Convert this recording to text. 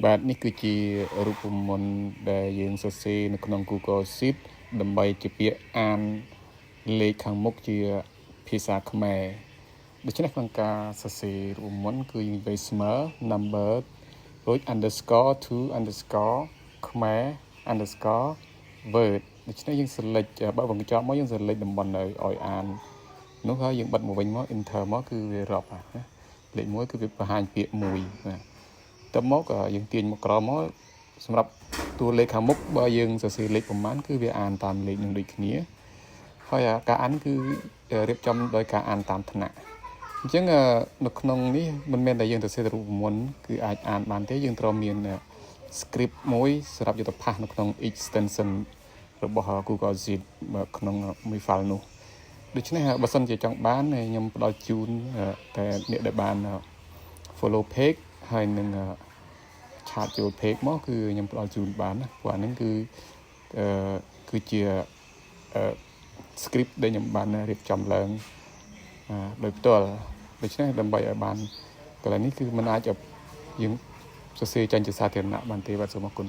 បាទនេះគឺជារូបមន្តដែលយើងសរសេរនៅក្នុង Google Sheet ដើម្បីជាពាក្យអានលេខខាងមុខជាភាសាខ្មែរដូច្នេះក្នុងការសរសេររូបមន្តគឺយើងនិយាយស្មើ number រួច underscore to underscore ខ្មែរ underscore word ដូច្នេះយើង select បើបង្ចប់មកយើង select តំបន់នៅឲ្យអាននោះហើយយើងបិទមកវិញមក enter មកគឺវារាប់ណាលេខ1គឺវាបង្ហាញពាក្យ1ណាតើមកយើងទាញមកក្រោមមកសម្រាប់តួលេខខាងមុខបើយើងសរសេរលេខប្រមាណគឺវាអានតាមលេខនឹងដូចគ្នាហើយការអានគឺរៀបចំដោយការអានតាមថ្នាក់អញ្ចឹងនៅក្នុងនេះមិនមែនតែយើងសរសេររូបមន្តគឺអាចអានបានទេយើងត្រូវមាន script មួយសម្រាប់យុទ្ធផាសនៅក្នុង extension របស់ Google Sheet ក្នុងមួយ file នោះដូច្នេះបើសិនជាចង់បានខ្ញុំផ្ដល់ជូនតែអ្នកដែលបាន follow page ហើយនឹងឆាតចូល page មកគឺខ្ញុំផ្ដល់ជូនបានណាព្រោះអាហ្នឹងគឺជា script ដែលខ្ញុំបានរៀបចំឡើងដោយផ្ទាល់ដូច្នេះដើម្បីឲ្យបានកន្លែងនេះគឺมันអាចយើងសរសេរចេញជាសាធារណៈបានទេបាទសូមអរគុណ